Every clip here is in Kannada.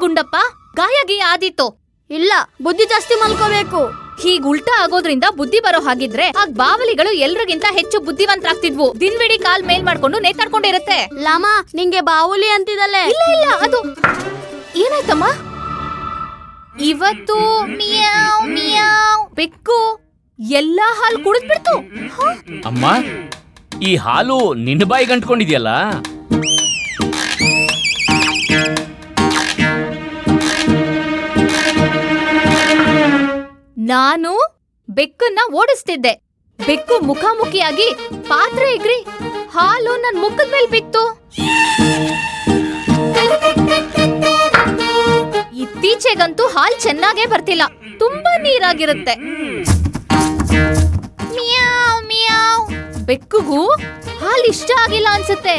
ಗುಂಡಪ್ಪ, ಗಾಯ ಗೀಯ ಆದೀತು? ಇಲ್ಲ, ಬುದ್ಧಿ ಜಾಸ್ತಿ ಮಲ್ಕೋಬೇಕು. ಹೀಗ್ ಉಲ್ಟಾ ಆಗೋದ್ರಿಂದ ಬುದ್ಧಿ ಬರೋ ಹಾಗಿದ್ರೆ ಆ ಬಾವಲಿಗಳು ಎಲ್ರಿಗಿಂತ ಹೆಚ್ಚು ಬುದ್ಧಿವಂತರಾಗ್ತಿದ್ವು. ದಿನವಿಡೀ ಕಾಲ್ ಮೇಲ್ ಮಾಡ್ಕೊಂಡು ನೇತಾಡ್ಕೊಂಡಿರತ್ತೆ. ಲಾಮ, ನಿಂಗೆ ಬಾವುಲಿ ಅಂತಿದಲೆ. ಇಲ್ಲ, ಅದು ಏನಾಯ್ತಮ್ಮ? ಇವತ್ತು ಮಿಯಾವ್ ಮಿಯಾವ್ ಬೆಕ್ಕು ಎಲ್ಲಾ ಹಾಲು ಕುಡಿದ್ಬಿಡ್ತು. ಅಮ್ಮ, ಈ ಹಾಲು ನಿನ್ನ ಬಾಯಿ ಗಂಟ್ಕೊಂಡಿದ್ಯಲ್ಲ? ನಾನು ಬೆಕ್ಕನ್ನ ಓಡಿಸ್ತಿದ್ದೆ. ಬೆಕ್ಕು ಮುಖಾಮುಖಿಯಾಗಿ ಪಾತ್ರೆ ಎಗ್ರಿ ಹಾಲು ನನ್ ಮುಖದ ಮೇಲೆ ಬಿತ್ತು. ಇತ್ತೀಚೆಗಂತೂ ಹಾಲ್ ಚೆನ್ನಾಗೇ ಬರ್ತಿಲ್ಲ, ತುಂಬಾ ನೀರಾಗಿರುತ್ತೆ. ಮಿಯಾವ್ ಮಿಯಾವ್. ಬೆಕ್ಕುಗೂ ಹಾಲ್ ಇಷ್ಟ ಆಗಿಲ್ಲ ಅನ್ಸುತ್ತೆ.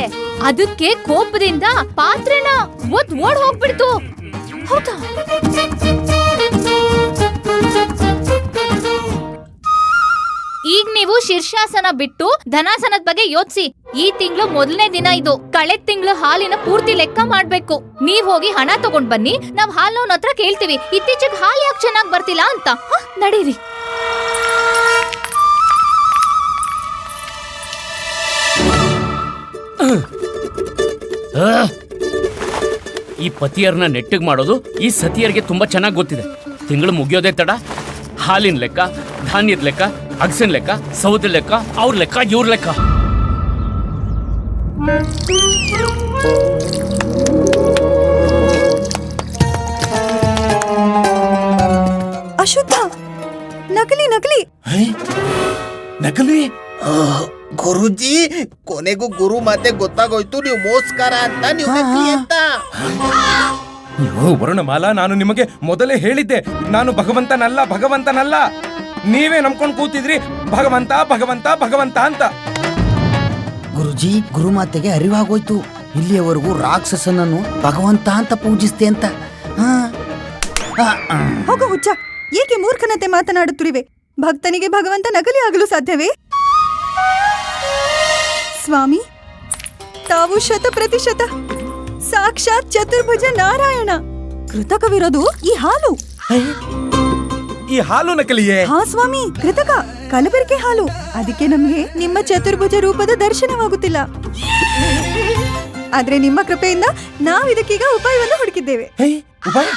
ಅದಕ್ಕೆ ಕೋಪದಿಂದ ಪಾತ್ರೆನ ಓಡ್ ಹೋಗ್ಬಿಡ್ತು. ಹೌದಾ? ಈಗ ನೀವು ಶೀರ್ಷಾಸನ ಬಿಟ್ಟು ಧನಾಸನದ ಬಗ್ಗೆ ಯೋಚಿಸಿ. ಈ ತಿಂಗಳು ಮೊದಲನೇ ದಿನ ಇದು. ಕಳೆದ ತಿಂಗಳು ಹಾಲಿನ ಪೂರ್ತಿ ಲೆಕ್ಕ ಮಾಡ್ಬೇಕು. ನೀವ್ ಹೋಗಿ ಹಣ ತಗೊಂಡ್ ಬನ್ನಿ, ನಾವ್ ಹಾಲೋನ್ ಹತ್ರ ಕೇಳ್ತೀವಿ ಇತ್ತೀಚೆಗೆ ಹಾಲು ಯಾಕೆ ಚೆನ್ನಾಗ್ ಬರ್ತಿಲ್ಲ ಅಂತ. ನಡೀರಿ. ಈ ಪತಿಯರ್ನ ನೆಟ್ಟಿಗೆ ಮಾಡೋದು ಈ ಸತಿಯರಿಗೆ ತುಂಬಾ ಚೆನ್ನಾಗಿ ಗೊತ್ತಿದೆ. ತಿಂಗಳು ಮುಗಿಯೋದೇ ತಡ. ಹಾಲಿನ ಲೆಕ್ಕ, ಧಾನ್ಯದ ಲೆಕ್ಕ, ಅಗಸಿನ ಲೆಕ್ಕ, ಸೌದೆ ಲೆಕ್ಕ, ಅವ್ರ ಲೆಕ್ಕ, ಇವ್ರ ಲೆಕ್ಕ. ಅಶುದ್ಧ, ನಕಲಿ ನಕಲಿ ನಕಲಿ. ಗುರುಜಿ, ಕೊನೆಗೂ ಗುರು ಮಾತೆ ಗೊತ್ತಾಗೋಯ್ತು, ನೀವು ಮೋಸ್ಕರ ಅಂತ, ನೀವು ನಕಲಿ ಅಂತ. ಅಯ್ಯೋ ವರುಣಮಾಲಾ, ನಾನು ನಿಮಗೆ ಮೊದಲೇ ಹೇಳಿದ್ದೆ, ನಾನು ಭಗವಂತನಲ್ಲ. ನೀವೇ ನಂಬ್ಕೊಂಡು ಕೂತಿದ್ರಿ ಭಗವಂತ ಭಗವಂತ ಭಗವಂತ ಅಂತ. ಗುರುಜಿ, ಗುರುಮಾತೆಗೆ ಅರಿವಾಗೋಯ್ತು, ಇಲ್ಲಿಯವರೆಗೂ ರಾಕ್ಷಸನನ್ನು ಭಗವಂತ ಅಂತ ಪೂಜಿಸ್ತೆ ಅಂತ. ಹೋಗೋ ಹುಚ್ಚ, ಏಕೆ ಮೂರ್ಖನತೆ ಮಾತನಾಡುತ್ತಿರುವೆ? ಭಕ್ತನಿಗೆ ಭಗವಂತ ನಕಲಿ ಆಗಲು ಸಾಧ್ಯವೇ? ಸ್ವಾಮಿ, ತಾವು 100% ಸಾಕ್ಷಾತ್ ಚತುರ್ಭುಜ ನಾರಾಯಣ. ಕೃತಕವಿರೋದು ಈ ಹಾಲು. ಈ ಹಾಲು ನಕಲಿಯೇ? ಹಾ ಸ್ವಾಮಿ, ಕೃತಕ, ಕಲಬೆರಕೆ ಹಾಲು. ಅದಕ್ಕೆ ನಮ್ಗೆ ನಿಮ್ಮ ಚತುರ್ಭುಜ ರೂಪದ ದರ್ಶನವಾಗುತ್ತಿಲ್ಲ. ಆದ್ರೆ ನಿಮ್ಮ ಕೃಪೆಯಿಂದ ನಾವಿದಕ್ಕೀಗ ಉಪಾಯವನ್ನು ಹುಡುಕಿದ್ದೇವೆ. ಉಪಾಯ?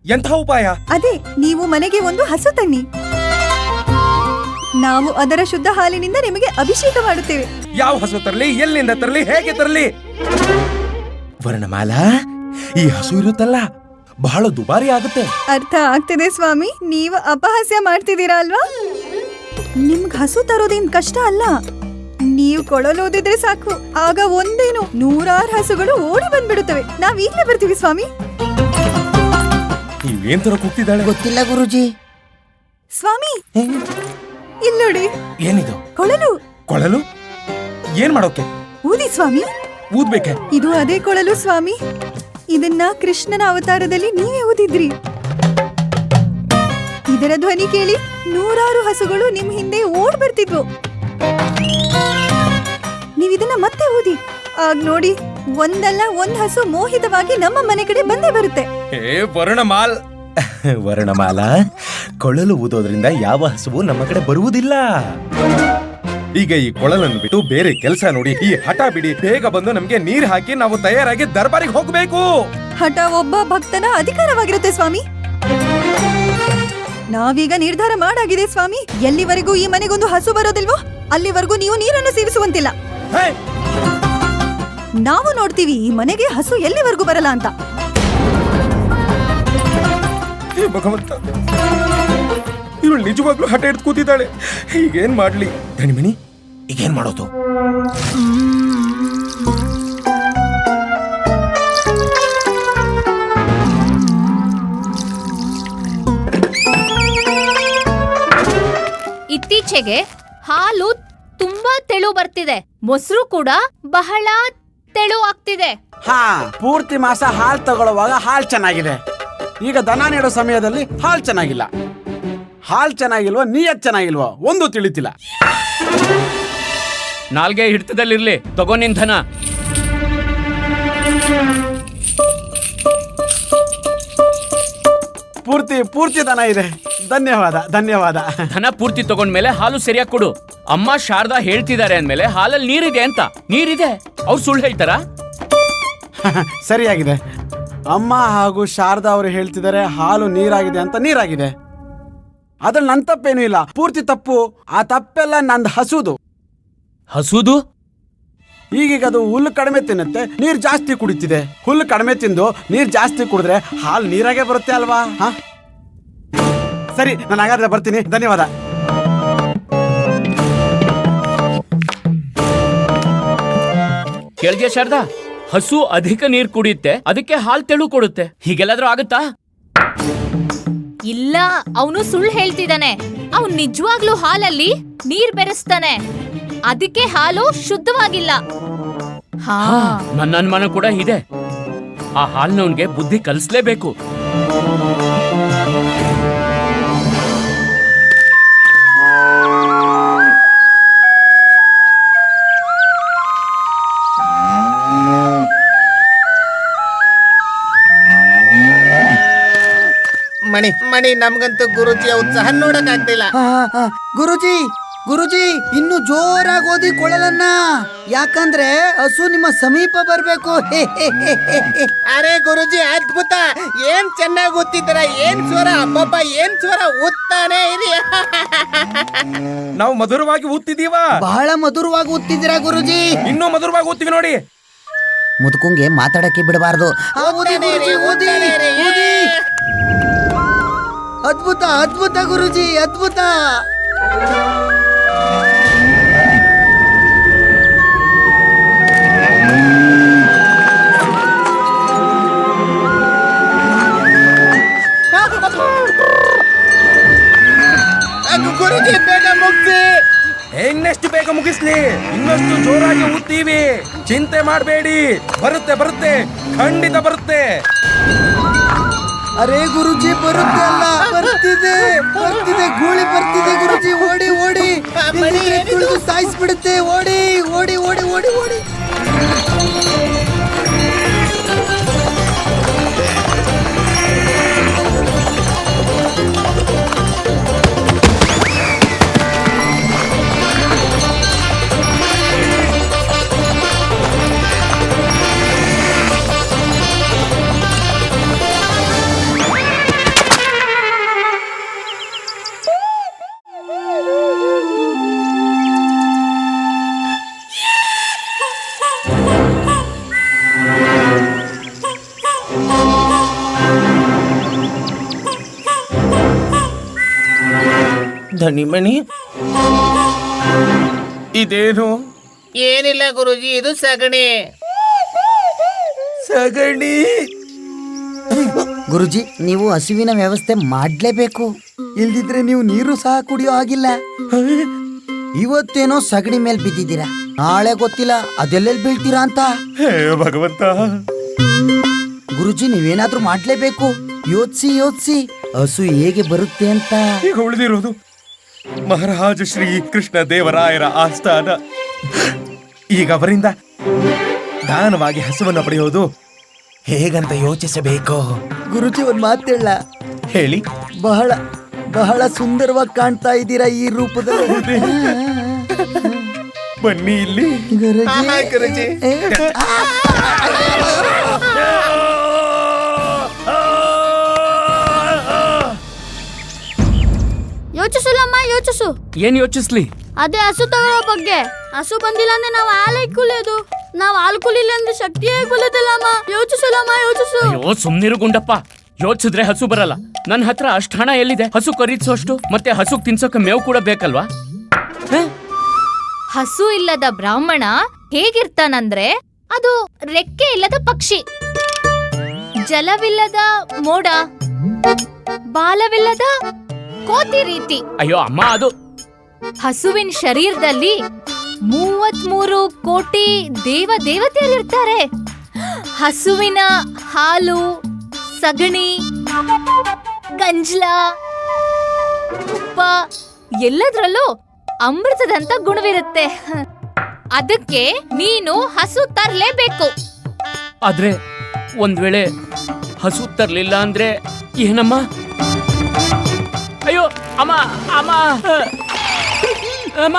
ಎಂಥ ಉಪಾಯ? ಅದೇ, ನೀವು ಮನೆಗೆ ಒಂದು ಹಸು ತನ್ನಿ, ನಾವು ಅದರ ಶುದ್ಧ ಹಾಲಿನಿಂದ ನಿಮಗೆ ಅಭಿಷೇಕ ಮಾಡುತ್ತೇವೆ. ಯಾವ ಹಸು ತರಲಿ, ಎಲ್ಲಿಂದ ತರಲಿ, ಹೇಗೆ ತರಲಿ? ವರ್ಣಮಾಲಾ, ಈ ಹಸು ಇರುತ್ತಲ್ಲ, ಬಹಳ ದುಬಾರಿ ಆಗುತ್ತೆ. ಅರ್ಥ ಆಗ್ತಿದೆ ಸ್ವಾಮಿ, ನೀವು ಅಪಹಾಸ್ಯ ಮಾಡ್ತಿದ್ದೀರಾ ಅಲ್ವಾ? ನಿಮ್ಗ್ ಹಸು ತರೋದೇನ್ ಕಷ್ಟ ಅಲ್ಲ, ನೀವು ಕೊಳಲೋದಿದ್ರೆ ಸಾಕು, ಆಗ ಒಂದೇನು 100 ಹಸುಗಳು ಓಡಿ ಬಂದ್ಬಿಡುತ್ತವೆ. ನಾವ್ ಈಗಲೇ ಬರ್ತೀವಿ ಸ್ವಾಮಿ. ನೀವೇನ್ ತರ ಕೂಗ್ತಿದ್ದಾಳೆ? ಗೊತ್ತಿಲ್ಲ ಗುರುಜಿ. ಸ್ವಾಮಿ, ಇಲ್ಲಿ ನೋಡಿ. ಏನಿದು? ಕೊಳಲು. ಕೊಳಲು? ಏನ್ ಮಾಡೋಕೆ? ಊದಿ ಸ್ವಾಮಿ. ಊದ್ಬೇಕೆ? ಇದು ಅದೇ ಕೊಳಲು ಸ್ವಾಮಿ, ಇದನ್ನ ಕೃಷ್ಣನ ಅವತಾರದಲ್ಲಿ ನೀವೇ ಊದಿದ್ರಿ. ಇದರ ಧ್ವನಿ ಕೇಳಿ 100 ಹಸುಗಳು ನಿಮ್ ಹಿಂದೆ ಓಡ್ ಬರ್ತಿದ್ವು. ನೀವಿದನ್ನ ಮತ್ತೆ ಊದಿ, ಆಗ ನೋಡಿ, ಒಂದಲ್ಲ ಒಂದ್ ಹಸು ಮೋಹಿತವಾಗಿ ನಮ್ಮ ಮನೆ ಕಡೆ ಬಂದೇ ಬರುತ್ತೆ. ವರ್ಣಮಾಲಾ, ಕೊಳಲು ಊದೋದ್ರಿಂದ ಯಾವ ಹಸುವು ನಮ್ಮ ಕಡೆ ಬರುವುದಿಲ್ಲ. ಈಗ ಈ ಕೊಳಲನ್ನು ಬಿಟ್ಟು ಬೇರೆ ಕೆಲಸ ನೋಡಿ, ಈ ಹಠ ಬಿಡಿ, ಬೇಗ ಬಂದು ನಮ್ಗೆ ನೀರ್ ಹಾಕಿ ನಾವು ತಯಾರಾಗಿ ದರ್ಬಾರಿಗೆ ಹೋಗ್ಬೇಕು. ಹಠ ಒಬ್ಬ ಭಕ್ತನ ಅಧಿಕಾರವಾಗಿರುತ್ತೆ ಸ್ವಾಮಿ. ನಾವೀಗ ನಿರ್ಧಾರ ಮಾಡಾಗಿದೆ ಸ್ವಾಮಿ, ಎಲ್ಲಿವರೆಗೂ ಈ ಮನೆಗೊಂದು ಹಸು ಬರೋದಿಲ್ವೋ ಅಲ್ಲಿವರೆಗೂ ನೀವು ನೀರನ್ನು ಸೇವಿಸುವಂತಿಲ್ಲ. ನಾವು ನೋಡ್ತೀವಿ ಈ ಮನೆಗೆ ಹಸು ಎಲ್ಲಿವರೆಗೂ ಬರಲ್ಲ ಅಂತ. ಭಗವಂತ, ಇವಳು ನಿಜವಾಗ್ಲೂ ಹಠ ಹಿಡಿದು ಕೂತಿದ್ದಾಳೆ. ಈಗೇನ್ ಮಾಡ್ಲಿ? ಧಣಿಮಣಿ, ಈಗೇನ್ ಮಾಡೋದು? ಇತ್ತೀಚೆಗೆ ಹಾಲು ತುಂಬಾ ತೆಳು ಬರ್ತಿದೆ, ಮೊಸರು ಕೂಡ ಬಹಳ ತೆಳು ಆಗ್ತಿದೆ. ಪೂರ್ತಿ ಮಾಸ ಹಾಲು ತಗೊಳ್ಳುವಾಗ ಹಾಲು ಚೆನ್ನಾಗಿದೆ, ಈಗ ದನ ನೀಡೋ ಸಮಯದಲ್ಲಿ ಹಾಲು ಚೆನ್ನಾಗಿಲ್ಲ. ಹಾಲು ಚೆನ್ನಾಗಿಲ್ವೋ, ನೀಯತ್ ಚೆನ್ನಾಗಿಲ್ವೋ ಒಂದು ತಿಳಿತಿಲ್ಲ. ನಾಲ್ಗೆ ಹಿಡಿತದಲ್ಲಿರ್ಲಿ, ತಗೋ ನಿನ್ ಧನ. ಪೂರ್ತಿ ದನ ಇದೆ. ಧನ್ಯವಾದ. ಧನ ಪೂರ್ತಿ ತಗೊಂಡ್ಮೇಲೆ ಹಾಲು ಸರಿಯಾಗಿ ಕೊಡು. ಅಮ್ಮ ಶಾರದಾ ಹೇಳ್ತಿದ್ದಾರೆ ಅಂದ್ಮೇಲೆ ಹಾಲಲ್ಲಿ ನೀರಿದೆ ಅಂತ. ನೀರಿದೆ, ಅವ್ರು ಸುಳ್ಳು ಹೇಳ್ತಾರಾ? ಸರಿಯಾಗಿದೆ. ಅಮ್ಮ ಹಾಗೂ ಶಾರದಾ ಅವರು ಹೇಳ್ತಿದ್ದಾರೆ ಹಾಲು ನೀರಾಗಿದೆ ಅಂತ. ನೀರಾಗಿದೆ, ಅದ್ರಲ್ಲಿ ನನ್ನ ತಪ್ಪೇನೂ ಇಲ್ಲ. ಪೂರ್ತಿ ತಪ್ಪು. ಆ ತಪ್ಪೆಲ್ಲ ನಂದು ಹಸುದು. ಹಸುದು? ಈಗೀಗ ಅದು ಹುಲ್ಲು ಕಡಿಮೆ ತಿನ್ನುತ್ತೆ, ನೀರು ಜಾಸ್ತಿ ಕುಡಿತಿದೆ. ಹುಲ್ಲು ಕಡಿಮೆ ತಿಂದು ನೀರು ಜಾಸ್ತಿ ಕುಡಿದ್ರೆ ಹಾಲು ನೀರಾಗೆ ಬರುತ್ತೆ ಅಲ್ವಾ? ಸರಿ, ನಾನು ಹಾಗಾದ್ರೆ ಬರ್ತೀನಿ. ಧನ್ಯವಾದ. ಕೇಳಿದ್ಯಾ ಶಾರದಾ? ಹಸು ಅಧಿಕ ನೀರು ಕುಡಿಯುತ್ತೆ, ಅದಕ್ಕೆ ಹಾಲು ತೆಳು ಕೊಡುತ್ತೆ. ಹೀಗೆಲ್ಲಾದ್ರೂ ಆಗುತ್ತಾ? ಇಲ್ಲ, ಅವನು ಸುಳ್ಳು ಹೇಳ್ತಿದ್ದಾನೆ. ಅವ್ನು ನಿಜವಾಗ್ಲೂ ಹಾಲಲ್ಲಿ ನೀರ್ ಬೆರೆಸ್ತಾನೆ, ಅದಕ್ಕೆ ಹಾಲು ಶುದ್ಧವಾಗಿಲ್ಲ. ಹಾ, ನನ್ನ ಅನುಮಾನ ಕೂಡ ಇದೆ. ಆ ಹಾಲ್ನವನ್ಗೆ ಬುದ್ಧಿ ಕಲಿಸ್ಲೇಬೇಕು. ಮಣಿ ನಮ್ಗಂತೂ ಗುರುಜಿಯ ಉತ್ಸಾಹ ನೋಡಕ್ ಆಗ್ತಿಲ್ಲ. ಗುರುಜಿ ಇನ್ನು ಜೋರಾಗಿ ಓದಿ ಕೊಳಲನ್ನ, ಯಾಕಂದ್ರೆ ಹಸು ನಿಮ್ಮ ಸಮೀಪ ಬರ್ಬೇಕು. ಅರೆ ಗುರುಜಿ, ಅದ್ಭುತ! ಏನ್ ಚೆನ್ನಾಗಿ ಓದ್ತಿದ್ದೀರಾ. ಏನ್ ಸ್ವರ, ಅಬ್ಬಬ್ಬ, ಏನ್ ಸ್ವರ ಓದ್ತಾನೆ ಇರಿ. ನಾವು ಮಧುರವಾಗಿ ಓದ್ತಿದೀವ. ಬಹಳ ಮಧುರವಾಗಿ ಓದ್ತಿದ್ದೀರಾ ಗುರುಜಿ. ಇನ್ನೂ ಮಧುರವಾಗಿ ಓದ್ತೀವಿ ನೋಡಿ. ಮುದುಕಂಗೆ ಮಾತಾಡಕ್ಕೆ ಬಿಡಬಾರ್ದು. ಅದ್ಭುತ ಗುರುಜಿ, ಅದ್ಭುತ. ಗುರುಜಿ ಬೇಗ ಮುಗ್ಸಿ. ಇನ್ನೆಷ್ಟು ಬೇಗ ಮುಗಿಸ್ಲಿ, ಇನ್ನಷ್ಟು ಜೋರಾಗಿ ಓದ್ತೀವಿ. ಚಿಂತೆ ಮಾಡಬೇಡಿ, ಬರುತ್ತೆ, ಖಂಡಿತ ಬರುತ್ತೆ. ಅರೇ ಗುರುಜಿ, ಬರುತ್ತೆ ಅಲ್ಲ, ಬರ್ತಿದೆ, ಗೂಳಿ ಬರ್ತಿದೆ ಗುರುಜಿ. ಓಡಿ ತುಳಿದು ಸಾಯಿಸ್ಬಿಡುತ್ತೆ. ಓಡಿ. ಧನಿಮಣಿ, ಇದೇನು? ಏನಿಲ್ಲ ಗುರುಜಿ, ಇದು ಸಗಣಿ. ಗುರುಜಿ, ನೀವು ಹಸುವಿನ ವ್ಯವಸ್ಥೆ ಮಾಡ್ಲೇಬೇಕು. ಇಲ್ದಿದ್ರೆ ನೀವು ನೀರು ಸಹ ಕುಡಿಯೋ ಆಗಿಲ್ಲ. ಇವತ್ತೇನೋ ಸಗಣಿ ಮೇಲೆ ಬಿದ್ದಿದ್ದೀರಾ, ನಾಳೆ ಗೊತ್ತಿಲ್ಲ ಅದೆಲ್ಲೆಲ್ಲಿ ಬೀಳ್ತೀರಾ ಅಂತ. ಭಗವಂತ ಗುರುಜಿ, ನೀವೇನಾದ್ರೂ ಮಾಡ್ಲೇಬೇಕು. ಯೋಚಿಸಿ ಹಸು ಹೇಗೆ ಬರುತ್ತೆ ಅಂತ. ಈಗ ಉಳಿದಿರೋದು ಮಹಾರಾಜ ಶ್ರೀ ಕೃಷ್ಣ ದೇವರಾಯರ ಆಸ್ಥಾನ. ಈಗ ಅವರಿಂದ ದಾನವಾಗಿ ಹಸುವನ್ನು ಪಡೆಯೋದು ಹೇಗಂತ ಯೋಚಿಸಬೇಕು. ಗುರುಜಿ, ಒಂದ್ ಮಾತೇಳ ಹೇಳಿ. ಬಹಳ ಸುಂದರವಾಗಿ ಕಾಣ್ತಾ ಇದ್ದೀರಾ ಈ ರೂಪದಲ್ಲಿ. ಬನ್ನಿ ಇಲ್ಲಿ. ಗುರುಜಿ. ಯೋಚಿಸು. ಏನ್ ಯೋಚಿಸ್ಲಿ? ಅದೇ ಹಸು ತಗೊಳ್ಳೋ ಬಗ್ಗೆ. ಹಸು ಬಂದಿಲ್ಲ ಅಂದ್ರೆ ನಾವು ಹಾಲು ಕುಲಿಯೋದು. ನಾವು ಹಾಲು ಕುಲಿಲ್ಲ ಅಂದ್ರೆ ಶಕ್ತಿ ಹೇಗೆ ಬಲ್ಲದಲ್ಲಮ್ಮ. ಯೋಚಿಸು. ಅಯ್ಯೋ ಸುಮ್ನಿರು ಗುಂಡಪ್ಪ. ಯೋಚಿಸಿದ್ರೆ ಹಸು ಬರಲ್ಲ. ನನ್ನ ಹತ್ರ ಅಷ್ಟು ಹಣ ಎಲ್ಲಿದೆ ಹಸು ಖರೀದಿಸೋಷ್ಟು? ಮತ್ತೆ ಹಸು ತಿನ್ಸೋಕೆ ಮೇವು ಕೂಡ ಬೇಕಲ್ವಾ? ಹಸು ಇಲ್ಲದ ಬ್ರಾಹ್ಮಣ ಹೇಗಿರ್ತಾನಂದ್ರೆ ಅದು ರೆಕ್ಕೆ ಇಲ್ಲದ ಪಕ್ಷಿ, ಜಲವಿಲ್ಲದ ಮೋಡ, ಬಾಲವಿಲ್ಲದ ಕೋತಿ ರೀತಿ. ಅಯ್ಯೋ ಅಮ್ಮ, ಅದು ಹಸುವಿನ ಶರೀರದಲ್ಲಿ 33 ಕೋಟಿ ದೇವತೆಯರಿರ್ತಾರೆ. ಹಸುವಿನ ಹಾಲು, ಸಗಣಿ, ಗಂಜಲ, ತುಪ್ಪ ಎಲ್ಲದರಲ್ಲೂ ಅಮೃತದಂತ ಗುಣವಿರುತ್ತೆ. ಅದಕ್ಕೆ ನೀನು ಹಸು ತರ್ಲೇಬೇಕು. ಆದ್ರೆ ಒಂದ್ ವೇಳೆ ಹಸು ತರ್ಲಿಲ್ಲ ಅಂದ್ರೆ ಏನಮ್ಮ? ಅಮ್ಮ ಅಮ್ಮ ಅಮ್ಮ.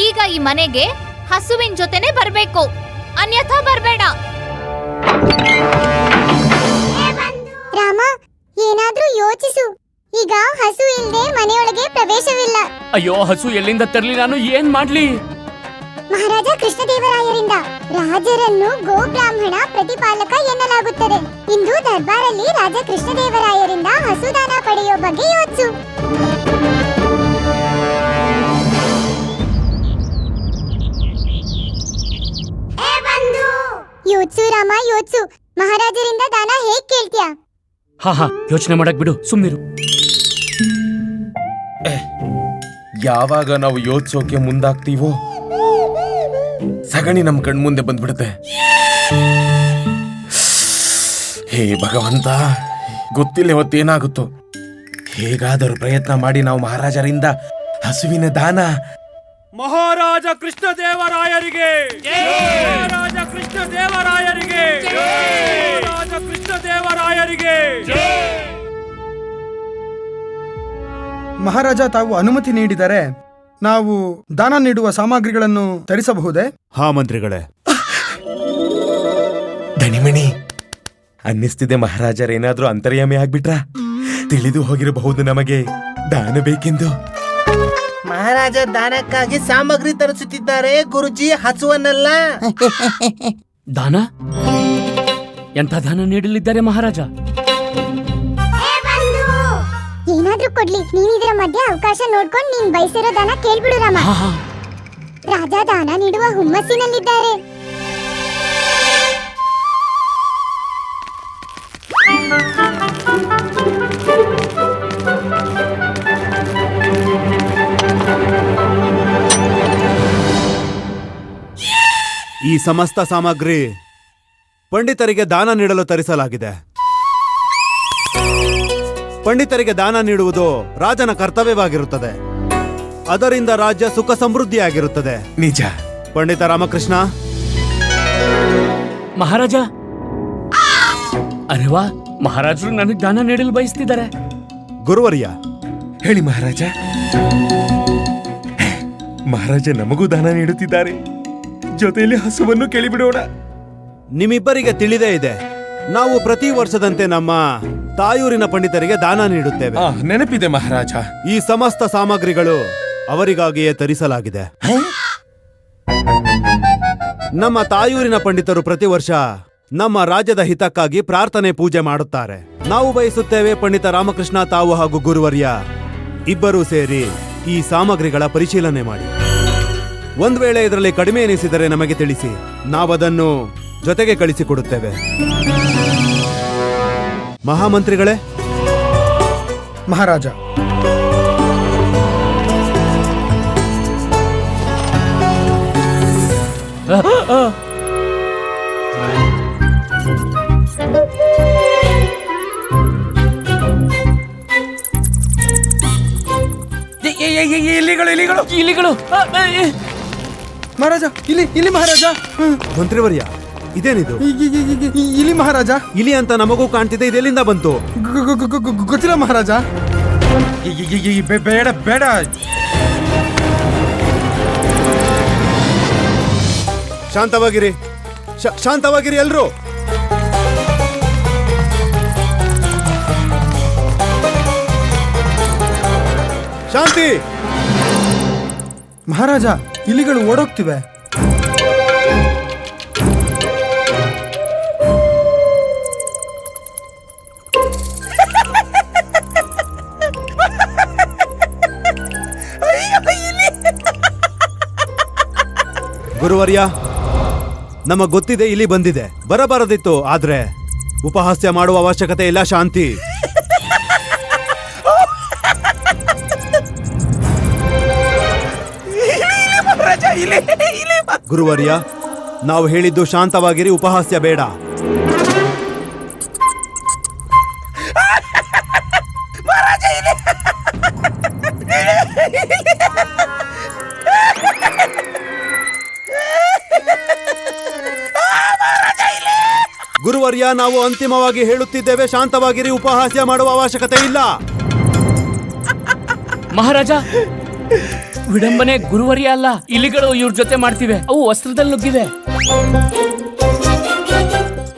ಈಗ ಈ ಮನೆಗೆ ಹಸುವಿನ ಜೊತೆನೆ ಬರ್ಬೇಕು, ಅನ್ಯಥಾ ಬರ್ಬೇಡ. ರಾಮ, ಏನಾದ್ರೂ ಯೋಚಿಸು. ಈಗ ಹಸು ಇಲ್ಲದೆ ಮನೆಯೊಳಗೆ ಪ್ರವೇಶವಿಲ್ಲ. ಅಯ್ಯೋ, ಹಸು ಎಲ್ಲಿಂದ ತರ್ಲಿ? ನಾನು ಏನ್ ಮಾಡ್ಲಿ? ಮಹಾರಾಜ ಕೃಷ್ಣದೇವರಾಯರಿಂದ ರಾಜರನ್ನು ಗೋಬ್ರಾಹ್ಮಣ ಪ್ರತಿಪಾಲಕ ಎನ್ನಲಾಗುತ್ತದೆ. ಇಂದು ದರ್ಬಾರಲ್ಲಿ ರಾಜ ಕೃಷ್ಣದೇವರಾಯರಿಂದ ಹಸುದಾನ ಪಡೆಯುವ ಬಗ್ಗೆ ಯೋಚಿಸು. ಯೋಚಿಸು ರಾಮ, ಯೋಚಿಸು. ಮಹಾರಾಜರಿಂದ ದಾನ ಹೇಗ್ ಕೇಳ್ತೀಯ? ಹಾ ಯೋಚನೆ ಮಾಡಕ್ ಬಿಡು, ಸುಮ್ನಿರು. ಯಾವಾಗ ನಾವು ಯೋಚಿಸೋಕೆ ಮುಂದಾಗ್ತೀವೋ ಸಗಣಿ ನಮ್ ಕಣ್ಮುಂದೆ ಬಂದ್ಬಿಡುತ್ತೆ. ಹೇ ಭಗವಂತ, ಗೊತ್ತಿಲ್ಲ ಇವತ್ತೇನಾಗುತ್ತೋ. ಹೇಗಾದರೂ ಪ್ರಯತ್ನ ಮಾಡಿ ನಾವು ಮಹಾರಾಜರಿಂದ ಹಸುವಿನ ದಾನ. ಮಹಾರಾಜ ಕೃಷ್ಣದೇವರಾಯರಿಗೆ, ಮಹಾರಾಜ ಕೃಷ್ಣದೇವರಾಯರಿಗೆ, ಮಹಾರಾಜ ಕೃಷ್ಣದೇವರಾಯರಿಗೆ. ಮಹಾರಾಜ, ತಾವು ಅನುಮತಿ ನೀಡಿದರೆ ನಾವು ದಾನ ನೀಡುವ ಸಾಮಗ್ರಿಗಳನ್ನು ತರಿಸಬಹುದೇ? ಹಾ ಮಂತ್ರಿಗಳೇ. ದಣಿಮಣಿ, ಅನ್ನಿಸ್ತಿದೆ ಮಹಾರಾಜರೇನಾದ್ರೂ ಅಂತರ್ಯಾಮಿ ಆಗ್ಬಿಟ್ರ? ತಿಳಿದು ಹೋಗಿರಬಹುದು ನಮಗೆ ದಾನ ಬೇಕೆಂದು. ಮಹಾರಾಜ ದಾನಕ್ಕಾಗಿ ಸಾಮಗ್ರಿ ತರಿಸುತ್ತಿದ್ದಾರೆ ಗುರುಜಿ, ಹಸುವನ್ನಲ್ಲ. ದಾನ? ಎಂಥ ದಾನ ನೀಡಲಿದ್ದಾರೆ ಮಹಾರಾಜ? ಏನಾದ್ರೂ ಕೊಡ್ಲಿ, ನೀನಿದ್ರ ಮಧ್ಯೆ ಅವಕಾಶ ನೋಡ್ಕೊಂಡು ನೀನ್ ಬಯಸಿರೋ ದಾನ ಕೇಳ್ಬಿಡು ರಾಮ. ರಾಜ ದಾನ ನೀಡುವ ಹುಮ್ಮಸ್ಸಿನಲ್ಲಿದ್ದಾರೆ. ಈ ಸಮಸ್ತ ಸಾಮಗ್ರಿ ಪಂಡಿತರಿಗೆ ದಾನ ನೀಡಲು ತರಿಸಲಾಗಿದೆ. ಪಂಡಿತರಿಗೆ ದಾನ ನೀಡುವುದು ರಾಜನ ಕರ್ತವ್ಯವಾಗಿರುತ್ತದೆ. ಅದರಿಂದ ರಾಜ್ಯ ಸುಖ ಸಮೃದ್ಧಿಯಾಗಿರುತ್ತದೆ. ನಿಜ. ಪಂಡಿತ ರಾಮಕೃಷ್ಣ. ಮಹಾರಾಜ, ಅರೆ ವಾ, ಮಹಾರಾಜರು ನನಗೆ ದಾನ ನೀಡಲು ಬಯಸ್ತಿದ್ದಾರೆ. ಗುರುವರ್ಯ. ಹೇಳಿ ಮಹಾರಾಜ. ಮಹಾರಾಜ ನಮಗೂ ದಾನ ನೀಡುತ್ತಿದ್ದಾರೆ, ಜೊತೆಯಲ್ಲಿ ಹಸುವನ್ನು ಕೇಳಿಬಿಡೋಣ. ನಿಮ್ಮಿಬ್ಬರಿಗೆ ತಿಳಿದೇ ಇದೆ, ನಾವು ಪ್ರತಿ ವರ್ಷದಂತೆ ನಮ್ಮ ತಾಯೂರಿನ ಪಂಡಿತರಿಗೆ ದಾನ ನೀಡುತ್ತೇವೆ. ನೆನಪಿದೆ ಮಹಾರಾಜ. ಈ ಸಮಸ್ತ ಸಾಮಗ್ರಿಗಳು ಅವರಿಗಾಗಿಯೇ ತರಿಸಲಾಗಿದೆ. ನಮ್ಮ ತಾಯೂರಿನ ಪಂಡಿತರು ಪ್ರತಿ ವರ್ಷ ನಮ್ಮ ರಾಜ್ಯದ ಹಿತಕ್ಕಾಗಿ ಪ್ರಾರ್ಥನೆ ಪೂಜೆ ಮಾಡುತ್ತಾರೆ. ನಾವು ಬಯಸುತ್ತೇವೆ ಪಂಡಿತ ರಾಮಕೃಷ್ಣ, ತಾವು ಹಾಗೂ ಗುರುವರ್ಯ ಇಬ್ಬರೂ ಸೇರಿ ಈ ಸಾಮಗ್ರಿಗಳ ಪರಿಶೀಲನೆ ಮಾಡಿ. ಒಂದ್ ವೇಳೆ ಇದರಲ್ಲಿ ಕಡಿಮೆ ಎನಿಸಿದರೆ ನಮಗೆ ತಿಳಿಸಿ, ನಾವದನ್ನು ಜೊತೆಗೆ ಕಳಿಸಿಕೊಡುತ್ತೇವೆ. ಮಹಾಮಂತ್ರಿಗಳೇ. ಮಹಾರಾಜ, ಇಲಿಗಳು ಇಲಿಗಳು. ಮಹಾರಾಜ, ಇಲ್ಲಿ ಇಲ್ಲಿ ಮಹಾರಾಜ. ಮಂತ್ರಿವರ್ಯ, ಇದೇನಿದು? ಇಲ್ಲಿ ಮಹಾರಾಜ. ಇಲಿ ಅಂತ ನಮಗೂ ಕಾಣ್ತಿದೆ, ಇದೆಲ್ಲಿಂದ ಬಂತು? ಗೊತ್ತಿಲ್ಲ ಮಹಾರಾಜ. ಬೇಡ ಬೇಡ. ಶಾಂತವಾಗಿರಿ, ಶಾಂತವಾಗಿರಿ ಎಲ್ರು. ಶಾಂತಿ. ಮಹಾರಾಜ, ಇಲಿಗಳು ಓಡೋಗ್ತಿವೆ. ಗುರುವರ್ಯ, ನಮಗ್ ಗೊತ್ತಿದೆ ಇಲ್ಲಿ ಬಂದಿದೆ, ಬರಬಾರದಿತ್ತು. ಆದ್ರೆ ಉಪಹಾಸ್ಯ ಮಾಡುವ ಅವಶ್ಯಕತೆ ಇಲ್ಲ. ಶಾಂತಿ. ಗುರುವರ್ಯ, ನಾವು ಹೇಳಿದ್ದು ಶಾಂತವಾಗಿರಿ, ಉಪಹಾಸ್ಯ ಬೇಡ. ಗುರುವರ್ಯ, ನಾವು ಅಂತಿಮವಾಗಿ ಹೇಳುತ್ತಿದ್ದೇವೆ, ಶಾಂತವಾಗಿರಿ, ಉಪಹಾಸ್ಯ ಮಾಡುವ ಅವಶ್ಯಕತೆ ಇಲ್ಲ. ಮಹಾರಾಜ, ವಿಡಂಬನೆ ಗುರುವರಿಯ ಅಲ್ಲ, ಇಲಿಗಳು ಇವ್ರ ಜೊತೆ ಮಾಡ್ತಿವೆ. ಅವು ವಸ್ತ್ರದಲ್ಲಿ ನುಗ್ಗಿವೆ.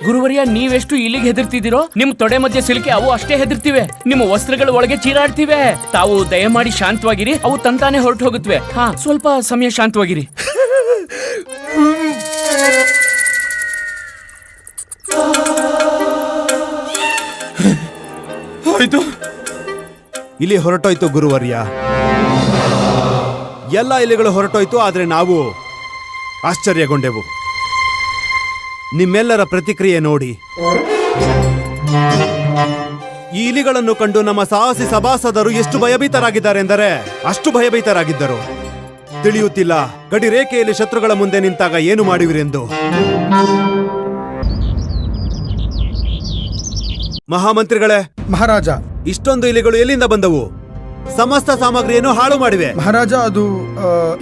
ಗುರುವರಿಯ, ನೀವೆಷ್ಟು ಇಲಿಗೆ ಹೆದರ್ತಿದ್ದೀರೋ ನಿಮ್ ತೊಡೆ ಮಧ್ಯೆ ಸಿಲುಕಿ ಅವು ಅಷ್ಟೇ ಹೆದರ್ತಿವೆ. ನಿಮ್ಮ ವಸ್ತ್ರಗಳ ಒಳಗೆ ಚೀರಾಡ್ತಿವೆ. ತಾವು ದಯಮಾಡಿ ಶಾಂತವಾಗಿರಿ, ಅವು ತಂತಾನೆ ಹೊರಟು ಹೋಗುತ್ತವೆ. ಹಾ, ಸ್ವಲ್ಪ ಸಮಯ ಶಾಂತವಾಗಿರಿ. ಹೋಯ್ತು, ಇಲಿ ಹೊರಟೋಯ್ತು ಗುರುವರ್ಯ. ಎಲ್ಲ ಇಲಿಗಳು ಹೊರಟೋಯ್ತು. ಆದ್ರೆ ನಾವು ಆಶ್ಚರ್ಯಗೊಂಡೆವು ನಿಮ್ಮೆಲ್ಲರ ಪ್ರತಿಕ್ರಿಯೆ ನೋಡಿ. ಈ ಇಲಿಗಳನ್ನು ಕಂಡು ನಮ್ಮ ಸಾಹಸಿ ಸಭಾಸದರು ಎಷ್ಟು ಭಯಭೀತರಾಗಿದ್ದಾರೆ ಎಂದರೆ ಅಷ್ಟು ಭಯಭೀತರಾಗಿದ್ದರು. ತಿಳಿಯುತ್ತಿಲ್ಲ ಗಡಿ ರೇಖೆಯಲ್ಲಿ ಶತ್ರುಗಳ ಮುಂದೆ ನಿಂತಾಗ ಏನು ಮಾಡುವಿರೆಂದು. ಮಹಾಮಂತ್ರಿಗಳೇ, ಮಹಾರಾಜ, ಇಷ್ಟೊಂದು ಇಲಿಗಳು ಎಲ್ಲಿಂದ ಬಂದವು? ಸಮಸ್ತ ಸಾಮಗ್ರಿಯನ್ನು ಹಾಳು ಮಾಡಿವೆ. ಮಹಾರಾಜ, ಅದು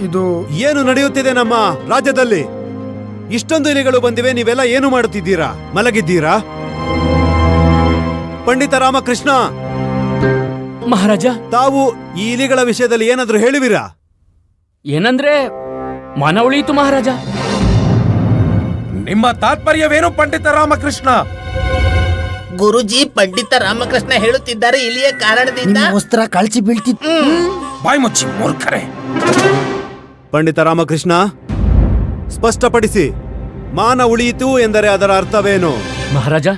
ಇದು ಏನು ನಡೆಯುತ್ತಿದೆ ನಮ್ಮ ರಾಜ್ಯದಲ್ಲಿ? ಇಷ್ಟೊಂದು ಇಲಿಗಳು ಬಂದಿವೆ, ನೀವೆಲ್ಲ ಏನು ಮಾಡುತ್ತಿದ್ದೀರಾ? ಮಲಗಿದ್ದೀರಾ? ಪಂಡಿತ ರಾಮಕೃಷ್ಣ ಮಹಾರಾಜ, ತಾವು ಈ ಇಲಿಗಳ ವಿಷಯದಲ್ಲಿ ಏನಾದ್ರೂ ಹೇಳುವಿರಾ? ಏನಂದ್ರೆ ಮನ ಉಳಿಯಿತು ಮಹಾರಾಜ. ನಿಮ್ಮ ತಾತ್ಪರ್ಯವೇನು ಪಂಡಿತ ರಾಮಕೃಷ್ಣ? ಗುರುಜಿ, ಪಂಡಿತ ರಾಮಕೃಷ್ಣ ಹೇಳುತ್ತಿದ್ದಾರೆ ಇಲಿಯ ಕಾರಣದಿಂದ ವಸ್ತ್ರ ಕಳಚಿ ಬೀಳ್ತಿತ್ತು. ಬಾಯ್ ಮುಚ್ಚಿ ಮೂರ್ಖರೇ. ಪಂಡಿತ ರಾಮಕೃಷ್ಣ, ಸ್ಪಷ್ಟಪಡಿಸಿ, ಮಾನ ಉಳಿಯಿತು ಎಂದರೆ ಅದರ ಅರ್ಥವೇನು? ಮಹಾರಾಜ,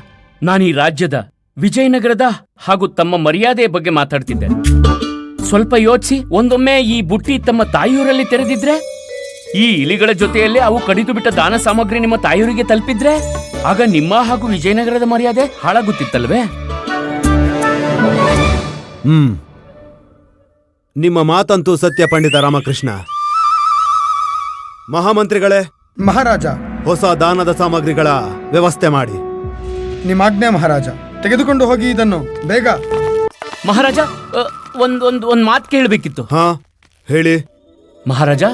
ನಾನು ಈ ರಾಜ್ಯದ ವಿಜಯನಗರದ ಹಾಗೂ ತಮ್ಮ ಮರ್ಯಾದೆಯ ಬಗ್ಗೆ ಮಾತಾಡ್ತಿದ್ದೆ. ಸ್ವಲ್ಪ ಯೋಚಿಸಿ, ಒಂದೊಮ್ಮೆ ಈ ಬುಟ್ಟಿ ತಮ್ಮ ತಾಯಿಯೂರಲ್ಲಿ ತೆರೆದಿದ್ರೆ, ಈ ಇಲಿಗಳ ಜೊತೆಯಲ್ಲೇ ಅವು ಕಡಿದು ಬಿಟ್ಟ ದಾನ ಸಾಮಗ್ರಿ ನಿಮ್ಮ ತಾಯಿಯವರಿಗೆ ತಲುಪಿದ್ರೆ, ಆಗ ನಿಮ್ಮ ಹಾಗೂ ವಿಜಯನಗರದ ಮರ್ಯಾದೆ ಹಾಳಾಗುತ್ತಿತ್ತಲ್ವೇ? ನಿಮ್ಮ ಮಾತಂತೂ ಸತ್ಯ ಪಂಡಿತ ರಾಮಕೃಷ್ಣ. ಮಹಾಮಂತ್ರಿಗಳೇ, ಮಹಾರಾಜ, ಹೊಸ ದಾನದ ಸಾಮಗ್ರಿಗಳ ವ್ಯವಸ್ಥೆ ಮಾಡಿ. ನಿಮ್ಮಾಜ್ಞೆ ಮಹಾರಾಜ. ತೆಗೆದುಕೊಂಡು ಹೋಗಿ ಇದನ್ನು ಬೇಗ. ಮಹಾರಾಜ, ಒಂದ್ ಮಾತು ಕೇಳಬೇಕಿತ್ತು. ಹಾ, ಹೇಳಿ. ಮಹಾರಾಜ,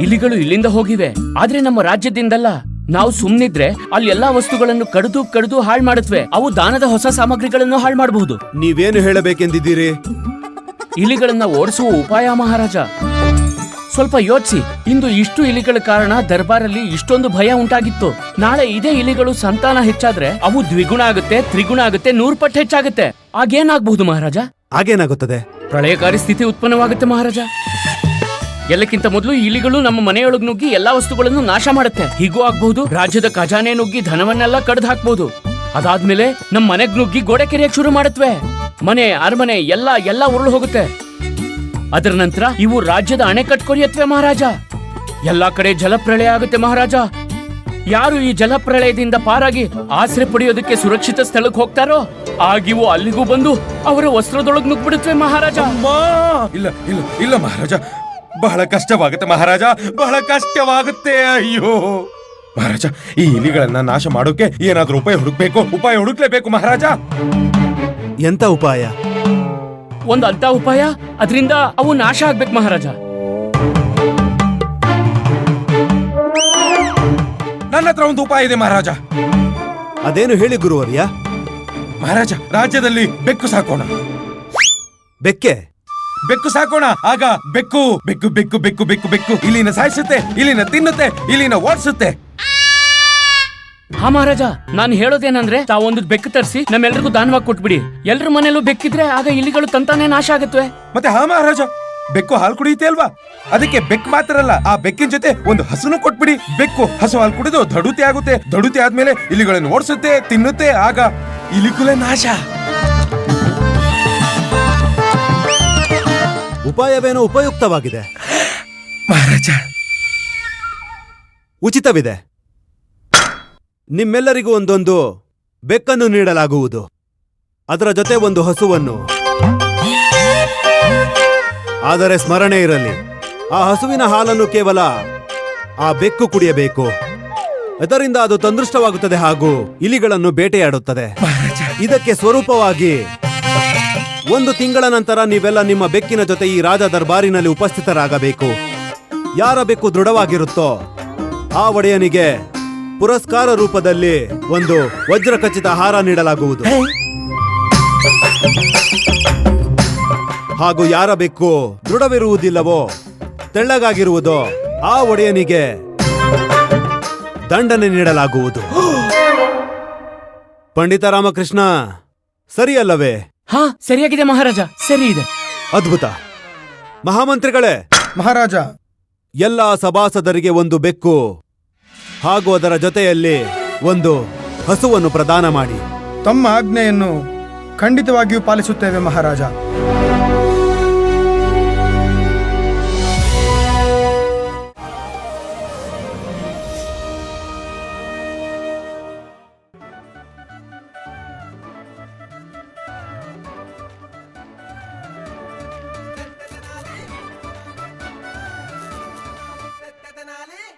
ಇಲಿಗಳು ಇಲ್ಲಿಂದ ಹೋಗಿವೆ, ಆದ್ರೆ ನಮ್ಮ ರಾಜ್ಯದಿಂದಲ್ಲ. ನಾವು ಸುಮ್ನಿದ್ರೆ ಅಲ್ಲಿ ಎಲ್ಲಾ ವಸ್ತುಗಳನ್ನು ಕಡಿದು ಕಡಿದು ಹಾಳು ಮಾಡುತ್ತವೆ. ಅವು ದಾನದ ಹೊಸ ಸಾಮಗ್ರಿಗಳನ್ನು ಹಾಳು ಮಾಡಬಹುದು. ನೀವೇನು ಹೇಳಬೇಕೆಂದಿದ್ದೀರಿ? ಇಲಿಗಳನ್ನ ಓಡಿಸುವ ಉಪಾಯ ಮಹಾರಾಜ. ಸ್ವಲ್ಪ ಯೋಚಿಸಿ. ಇಂದು ಇಷ್ಟು ಇಲಿಗಳ ಕಾರಣ ದರ್ಬಾರಲ್ಲಿ ಇಷ್ಟೊಂದು ಭಯ ಉಂಟಾಗಿತ್ತು. ನಾಳೆ ಇದೇ ಇಲಿಗಳು ಸಂತಾನ ಹೆಚ್ಚಾದ್ರೆ ಅವು ದ್ವಿಗುಣ ಆಗುತ್ತೆ, ತ್ರಿಗುಣ ಆಗುತ್ತೆ, 100 ಪಟ್ಟು ಹೆಚ್ಚಾಗುತ್ತೆ. ಆಗೇನಾಗಬಹುದು ಮಹಾರಾಜ? ಆಗೇನಾಗುತ್ತದೆ? ಪ್ರಳಯಕಾರಿ ಸ್ಥಿತಿ ಉತ್ಪನ್ನವಾಗುತ್ತೆ ಮಹಾರಾಜ. ಎಲ್ಲಕ್ಕಿಂತ ಮೊದಲು ಇಲಿಗಳು ನಮ್ಮ ಮನೆಯೊಳಗೆ ನುಗ್ಗಿ ಎಲ್ಲಾ ವಸ್ತುಗಳನ್ನು ನಾಶ ಮಾಡುತ್ತೆ. ಹೀಗೂ ಆಗ್ಬಹುದು. ರಾಜ್ಯದ ಖಜಾನೆ ನುಗ್ಗಿ ಧನವನ್ನೆಲ್ಲ ಕಡ್ದು ಹಾಕ್ಬಹುದು. ಅದಾದ್ಮೇಲೆ ನಮ್ಮ ಮನೆಗ್ ನುಗ್ಗಿ ಗೋಡೆ ಕೆರೆಯಕ್ಕೆ ಶುರು ಮಾಡುತ್ತವೆ. ಮನೆ, ಅರಮನೆ ಎಲ್ಲ ಉರುಳು ಹೋಗುತ್ತೆ. ಅದರ ನಂತರ ಇವು ರಾಜ್ಯದ ಅಣೆಕಟ್ಟು ಕೊರಿಯತ್ವೆ ಮಹಾರಾಜ. ಎಲ್ಲಾ ಕಡೆ ಜಲಪ್ರಳಯ ಆಗುತ್ತೆ ಮಹಾರಾಜ. ಯಾರು ಈ ಜಲಪ್ರಳಯದಿಂದ ಪಾರಾಗಿ ಆಶ್ರಯ ಪಡೆಯೋದಕ್ಕೆ ಸುರಕ್ಷಿತ ಸ್ಥಳಕ್ಕೆ ಹೋಗ್ತಾರೋ ಆಗಿವು ಅಲ್ಲಿಗೂ ಬಂದು ಅವರ ವಸ್ತ್ರದೊಳಗೆ ನುಗ್ಬಿಡುತ್ತವೆ ಮಹಾರಾಜ. ಇಲ್ಲ ಇಲ್ಲ ಇಲ್ಲ ಮಹಾರಾಜ, ಬಹಳ ಕಷ್ಟವಾಗುತ್ತೆ ಮಹಾರಾಜ, ಬಹಳ ಕಷ್ಟವಾಗುತ್ತೆ. ಅಯ್ಯೋ ಮಹಾರಾಜ, ಈ ಇಲಿಗಳನ್ನ ನಾಶ ಮಾಡೋಕೆ ಏನಾದ್ರೂ ಉಪಾಯ ಹುಡುಕ್ಲೇಬೇಕು ಮಹಾರಾಜ. ಎಂತ ಉಪಾಯ? ಒಂದು ಅಂತ ಉಪಾಯ, ಅದರಿಂದ ಅವು ನಾಶ ಆಗ್ಬೇಕು ಮಹಾರಾಜ. ನನ್ನ ಹತ್ರ ಒಂದು ಉಪಾಯ ಇದೆ ಮಹಾರಾಜ. ಅದೇನು ಹೇಳಿ ಗುರುವರ್ಯ. ಮಹಾರಾಜ, ರಾಜ್ಯದಲ್ಲಿ ಬೆಕ್ಕು ಸಾಕೋಣ. ಬೆಕ್ಕೆ? ಬೆಕ್ಕು ಸಾಕೋಣ. ಆಗ ಬೆಕ್ಕು ಬೆಕ್ಕು ಬೆಕ್ಕು ಬೆಕ್ಕು ಬೆಕ್ಕು ಬೆಕ್ಕು ಇಲಿನ ಸಾಯಿಸುತ್ತೆ, ಇಲಿನ ತಿನ್ನುತ್ತೆ, ಇಲಿನ ಓಡಿಸುತ್ತೆ. ಹಾ ಮಹಾರಾಜ, ನಾನು ಹೇಳೋದೇನಂದ್ರೆ ತಾವೊಂದು ಬೆಕ್ಕು ತರಿಸಿ ನಮ್ಮೆಲ್ರಿಗೂ ದಾನವಾಗಿ ಕೊಟ್ಬಿಡಿ. ಎಲ್ರ ಮನೇಲೂ ಬೆಕ್ಕಿದ್ರೆ ಆಗ ಇಲಿಗಳು ತಂತಾನೆ ನಾಶ ಆಗುತ್ತವೆ. ಮತ್ತೆ ಹಾ ಮಹಾರಾಜ, ಬೆಕ್ಕು ಹಾಲು ಕುಡಿಯುತ್ತೆ ಅಲ್ವಾ? ಅದಕ್ಕೆ ಬೆಕ್ಕು ಮಾತ್ರ ಅಲ್ಲ, ಆ ಬೆಕ್ಕಿನ ಜೊತೆ ಒಂದು ಹಸುನು ಕೊಟ್ಬಿಡಿ. ಬೆಕ್ಕು ಹಸು ಹಾಲು ಕುಡಿದು ದಡುತೆ ಆಗುತ್ತೆ. ದಡುತೆ ಆದ್ಮೇಲೆ ಇಲಿಗಳನ್ನು ಓಡಿಸುತ್ತೆ, ತಿನ್ನುತ್ತೆ, ಆಗ ಇಲಿಕುಲ ನಾಶ. ಉಪಾಯವೇನೋ ಉಪಯುಕ್ತವಾಗಿದೆ ಮಹಾರಾಜ. ಉಚಿತವಿದೆ. ನಿಮ್ಮೆಲ್ಲರಿಗೂ ಒಂದೊಂದು ಬೆಕ್ಕನ್ನು ನೀಡಲಾಗುವುದು. ಅದರ ಜೊತೆ ಒಂದು ಹಸುವನ್ನು. ಆದರೆ ಸ್ಮರಣೆ ಇರಲಿ, ಆ ಹಸುವಿನ ಹಾಲನ್ನು ಕೇವಲ ಆ ಬೆಕ್ಕು ಕುಡಿಯಬೇಕು. ಇದರಿಂದ ಅದು ತಂದೃಷ್ಟವಾಗುತ್ತದೆ ಹಾಗೂ ಇಲಿಗಳನ್ನು ಬೇಟೆಯಾಡುತ್ತದೆ. ಇದಕ್ಕೆ ಸ್ವರೂಪವಾಗಿ 1 ತಿಂಗಳ ನಂತರ ನೀವೆಲ್ಲ ನಿಮ್ಮ ಬೆಕ್ಕಿನ ಜೊತೆ ಈ ರಾಜ ದರ್ಬಾರಿನಲ್ಲಿ ಉಪಸ್ಥಿತರಾಗಬೇಕು. ಯಾರ ಬೆಕ್ಕು ದೃಢವಾಗಿರುತ್ತೋ ಆ ಒಡೆಯನಿಗೆ ಪುರಸ್ಕಾರ ರೂಪದಲ್ಲಿ ಒಂದು ವಜ್ರಖಚಿತ ಹಾರ ನೀಡಲಾಗುವುದು. ಹಾಗೂ ಯಾರ ಬೆಕ್ಕು ದೃಢವಿರುವುದಿಲ್ಲವೋ ತೆಳ್ಳಗಾಗಿರುವುದೋ ಆ ಒಡೆಯನಿಗೆ ದಂಡನೆ ನೀಡಲಾಗುವುದು. ಪಂಡಿತ ರಾಮಕೃಷ್ಣ, ಸರಿಯಲ್ಲವೇ? ಹಾ, ಸರಿಯಾಗಿದೆ ಮಹಾರಾಜ, ಸರಿ ಇದೆ. ಅದ್ಭುತ. ಮಹಾಮಂತ್ರಿಗಳೇ, ಮಹಾರಾಜ, ಎಲ್ಲಾ ಸಭಾಸದರಿಗೆ ಒಂದು ಬೆಕ್ಕು ಹಾಗೂ ಅದರ ಜೊತೆಯಲ್ಲಿ ಒಂದು ಹಸುವನ್ನು ಪ್ರದಾನ ಮಾಡಿ. ತಮ್ಮ ಆಜ್ಞೆಯನ್ನು ಖಂಡಿತವಾಗಿಯೂ ಪಾಲಿಸುತ್ತೇವೆ ಮಹಾರಾಜ.